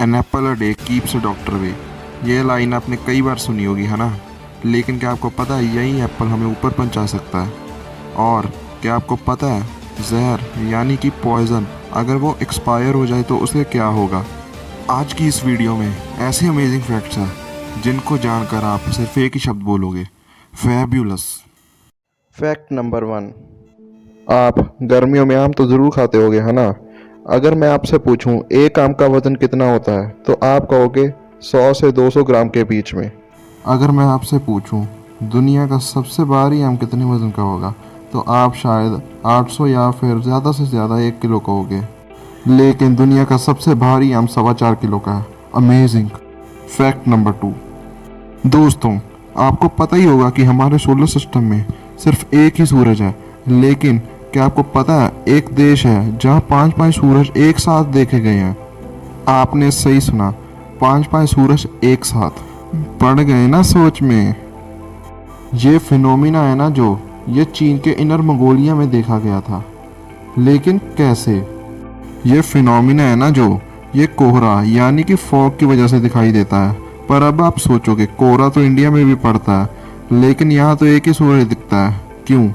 N apple a day keeps a doctor away. ये line आपने कई बार सुनी होगी, है ना। लेकिन क्या आपको पता है यही एप्पल हमें ऊपर पहुंचा सकता है। और क्या आपको पता है जहर यानी कि पॉइजन अगर वो एक्सपायर हो जाए तो उसे क्या होगा। आज की इस वीडियो में ऐसे अमेजिंग फैक्ट्स हैं जिनको जानकर आप सिर्फ एक ही शब्द बोलोगे, फैब्यूलस। Fact number 1। आप गर्मियों में आम तो ज़रूर खाते होगे, है ना। अगर मैं आपसे पूछूं एक आम का वजन कितना होता है तो आप कहोगे 100 से 200 ग्राम के बीच में। अगर मैं आपसे पूछूं दुनिया का सबसे भारी आम कितने वजन का होगा तो आप शायद 800 या फिर ज़्यादा से ज़्यादा 1 किलो कहोगे। लेकिन दुनिया का सबसे भारी आम 4.25 किलो का है। अमेजिंग। Fact number 2। दोस्तों, आपको पता ही होगा कि हमारे सोलर सिस्टम में सिर्फ एक ही सूरज है। लेकिन क्या आपको पता है एक देश है जहाँ 5-5 सूरज एक साथ देखे गए हैं। आपने सही सुना, 5-5 सूरज एक साथ। पड़ गए ना सोच में। ये फिनोमिना है ना जो ये चीन के इनर मंगोलिया में देखा गया था। लेकिन कैसे। ये फिनोमिना है ना जो ये कोहरा यानी कि फॉग की वजह से दिखाई देता है। पर अब आप सोचोगे कोहरा तो इंडिया में भी पड़ता है लेकिन यहाँ तो एक ही सूरज दिखता है, क्यों।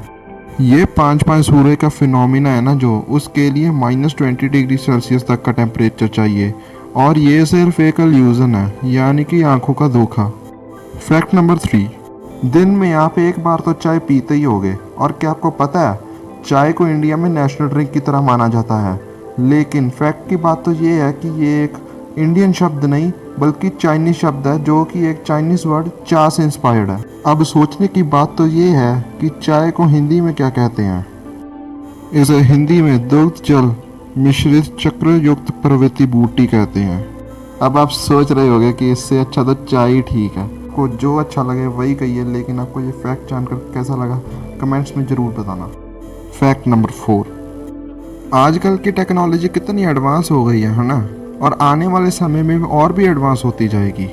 ये 5-5 सूर्य का फिनोमिना है ना जो उसके लिए -20 डिग्री सेल्सियस तक का टेम्परेचर चाहिए। और ये सिर्फ एक इल्यूजन है यानी कि आंखों का धोखा। Fact number 3। दिन में आप एक बार तो चाय पीते ही होगे। और क्या आपको पता है चाय को इंडिया में नेशनल ड्रिंक की तरह माना जाता है। लेकिन फैक्ट की बात तो ये है कि ये एक इंडियन शब्द नहीं बल्कि चाइनीज शब्द है जो कि एक चाइनीज वर्ड चा से इंस्पायर्ड है। अब सोचने की बात तो ये है कि चाय को हिंदी में क्या कहते हैं। इसे हिंदी में दुग्ध जल मिश्रित चक्र युक्त प्रवृत्ति बूटी कहते हैं। अब आप सोच रहे होंगे कि इससे अच्छा तो चाय ही ठीक है। आपको जो अच्छा लगे वही कहिए, लेकिन आपको ये फैक्ट जानकर कैसा लगा कमेंट्स में ज़रूर बताना। Fact number 4। आजकल की टेक्नोलॉजी कितनी एडवांस हो गई है ना। और आने वाले समय में और भी एडवांस होती जाएगी।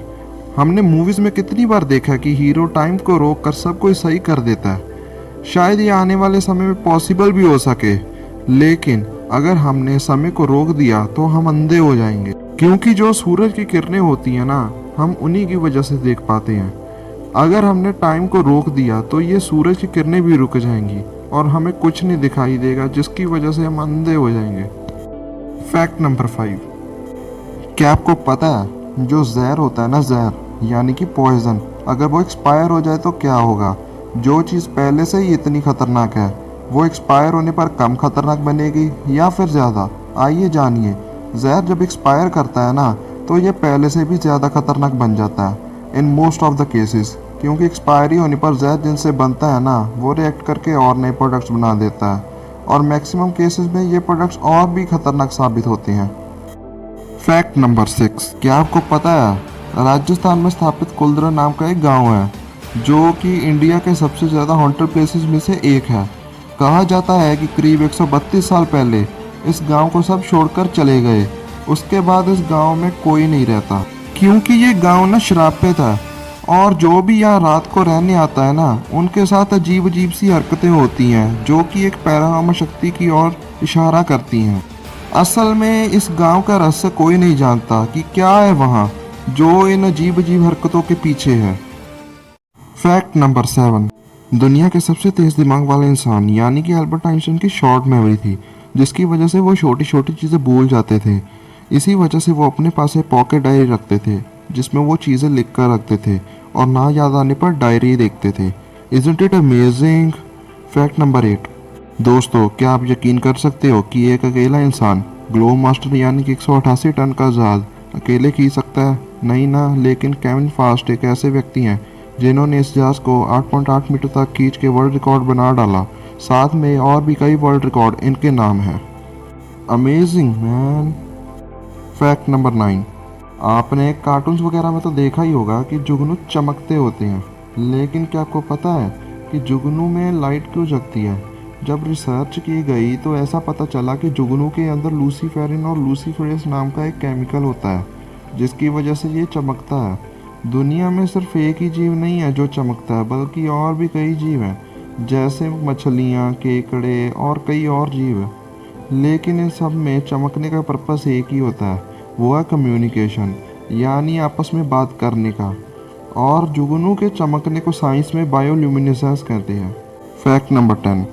हमने मूवीज़ में कितनी बार देखा कि हीरो टाइम को रोक कर सब कुछ सही कर देता है। शायद ये आने वाले समय में पॉसिबल भी हो सके। लेकिन अगर हमने समय को रोक दिया तो हम अंधे हो जाएंगे, क्योंकि जो सूरज की किरणें होती हैं ना हम उन्हीं की वजह से देख पाते हैं। अगर हमने टाइम को रोक दिया तो ये सूरज की किरणें भी रुक जाएंगी और हमें कुछ नहीं दिखाई देगा, जिसकी वजह से हम अंधे हो जाएंगे। Fact number 5। क्या आपको पता है जो जहर होता है ना, जहर यानी कि पॉइजन, अगर वो एक्सपायर हो जाए तो क्या होगा। जो चीज़ पहले से ही इतनी खतरनाक है वो एक्सपायर होने पर कम खतरनाक बनेगी या फिर ज़्यादा। आइए जानिए। जहर जब एक्सपायर करता है ना तो ये पहले से भी ज़्यादा खतरनाक बन जाता है in most of the cases, क्योंकि एक्सपायरी होने पर जहर जिनसे बनता है ना वो रिएक्ट करके और नए प्रोडक्ट्स बना देता है। और मैक्सिमम केसेस में ये प्रोडक्ट्स और भी खतरनाक साबित होते हैं। Fact number 6। क्या आपको पता है राजस्थान में स्थापित कुल्दरा नाम का एक गांव है जो कि इंडिया के सबसे ज़्यादा हॉन्टेड प्लेसेस में से एक है। कहा जाता है कि करीब 132 साल पहले इस गांव को सब छोड़कर चले गए। उसके बाद इस गांव में कोई नहीं रहता, क्योंकि ये गांव ना श्रापित है। और जो भी यहाँ रात को रहने आता है ना उनके साथ अजीब अजीब सी हरकतें होती हैं जो कि एक पैरानॉर्मल शक्ति की ओर इशारा करती हैं। असल में इस गांव का रहस्य कोई नहीं जानता कि क्या है वहाँ जो इन अजीब अजीब हरकतों के पीछे है। Fact number 7। दुनिया के सबसे तेज दिमाग वाले इंसान यानी कि अल्बर्ट आइंस्टाइन की शॉर्ट मेमोरी थी, जिसकी वजह से वो छोटी छोटी चीज़ें भूल जाते थे। इसी वजह से वो अपने पास एक पॉकेट डायरी रखते थे जिसमें वो चीज़ें लिख कर रखते थे और ना याद आने पर डायरी देखते थे। Isn't it amazing. Fact number 8। दोस्तों, क्या आप यकीन कर सकते हो कि एक अकेला इंसान ग्लो मास्टर यानी कि 188 टन का जहाज अकेले खींच सकता है। नहीं ना, लेकिन केविन फास्ट एक ऐसे व्यक्ति हैं जिन्होंने इस जहाज को 8.8 मीटर तक खींच के वर्ल्ड रिकॉर्ड बना डाला। साथ में और भी कई वर्ल्ड रिकॉर्ड इनके नाम हैं। Amazing man. Fact number 9। आपने कार्टून्स वगैरह में तो देखा ही होगा कि जुगनू चमकते होते हैं। लेकिन क्या आपको पता है कि जुगनू में लाइट क्यों जगती है। जब रिसर्च की गई तो ऐसा पता चला कि जुगनू के अंदर लूसीफेरिन और लूसीफेरस नाम का एक केमिकल होता है जिसकी वजह से ये चमकता है। दुनिया में सिर्फ एक ही जीव नहीं है जो चमकता है, बल्कि और भी कई जीव हैं जैसे मछलियाँ, केकड़े और कई और जीव। लेकिन इन सब में चमकने का पर्पस एक ही होता है, वो है कम्युनिकेशन, यानी आपस में बात करने का। और जुगनू के चमकने को साइंस में बायोल्यूमिनेसेंस कहते हैं। फैक्ट नंबर 10,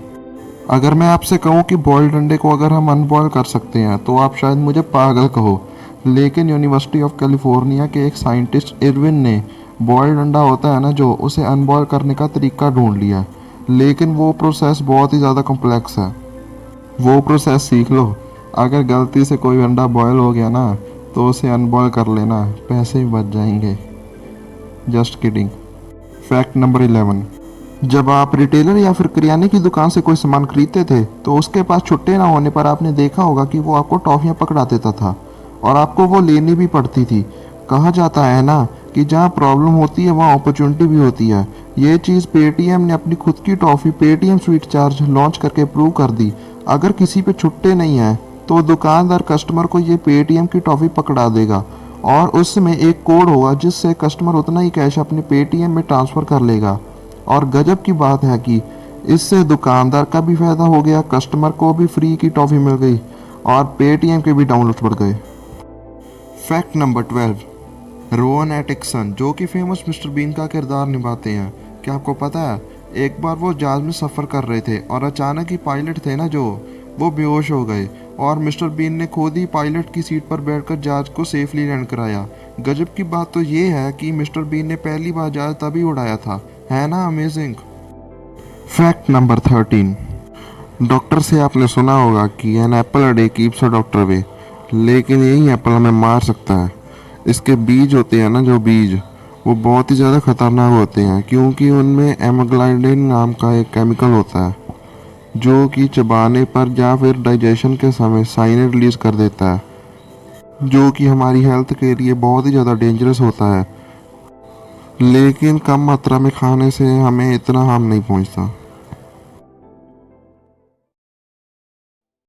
अगर मैं आपसे कहूँ कि बॉयल्ड अंडे को अगर हम अनबॉयल कर सकते हैं तो आप शायद मुझे पागल कहो, लेकिन यूनिवर्सिटी ऑफ कैलिफोर्निया के एक साइंटिस्ट इरविन ने बॉयल्ड अंडा होता है ना जो, उसे अनबॉयल करने का तरीका ढूंढ लिया। लेकिन वो प्रोसेस बहुत ही ज़्यादा कॉम्प्लेक्स है। वो प्रोसेस सीख लो। अगर गलती से कोई अंडा बॉयल हो गया ना तो उसे अनबॉयल कर लेना, पैसे भी बच जाएंगे। Just kidding. फैक्ट नंबर 11, जब आप रिटेलर या फिर किराने की दुकान से कोई सामान खरीदते थे तो उसके पास छुट्टे ना होने पर आपने देखा होगा कि वो आपको टॉफियाँ पकड़ा देता था और आपको वो लेनी भी पड़ती थी। कहा जाता है ना कि जहाँ प्रॉब्लम होती है वहाँ अपॉर्चुनिटी भी होती है। ये चीज़ पेटीएम ने अपनी खुद की toffee Paytm sweet charge launch करके प्रूव कर दी। अगर किसी पे छुट्टे नहीं हैं तो दुकानदार कस्टमर को ये पेटीएम की टॉफ़ी पकड़ा देगा और उसमें एक कोड होगा जिससे कस्टमर उतना ही कैश अपने पेटीएम में ट्रांसफ़र कर लेगा। और गजब की बात है कि इससे दुकानदार का भी फ़ायदा हो गया, कस्टमर को भी फ्री की टॉफ़ी मिल गई और पेटीएम के भी डाउनलोड बढ़ गए। फैक्ट नंबर 12, रोवन एटिक्सन जो कि फेमस मिस्टर बीन का किरदार निभाते हैं। क्या आपको पता है एक बार वो जहाज में सफ़र कर रहे थे और अचानक ही पायलट थे ना जो, वो बेहोश हो गए और मिस्टर बीन ने खुद ही पायलट की सीट पर बैठकर जहाज को सेफली लैंड कराया। गजब की बात तो ये है कि मिस्टर बीन ने पहली बार जहाज तभी उड़ाया था, है ना अमेजिंग। फैक्ट नंबर 13, डॉक्टर से आपने सुना होगा कि an apple a day keeps a doctor away, लेकिन यही एप्पल हमें मार सकता है। इसके बीज होते हैं ना जो बीज, वो बहुत ही ज़्यादा खतरनाक होते हैं क्योंकि उनमें एमाग्लाइडिन नाम का एक केमिकल होता है जो कि चबाने पर या फिर डाइजेशन के समय साइनेड रिलीज कर देता है, जो कि हमारी हेल्थ के लिए बहुत ही ज़्यादा डेंजरस होता है। लेकिन कम मात्रा में खाने से हमें इतना हार्म नहीं पहुंचता।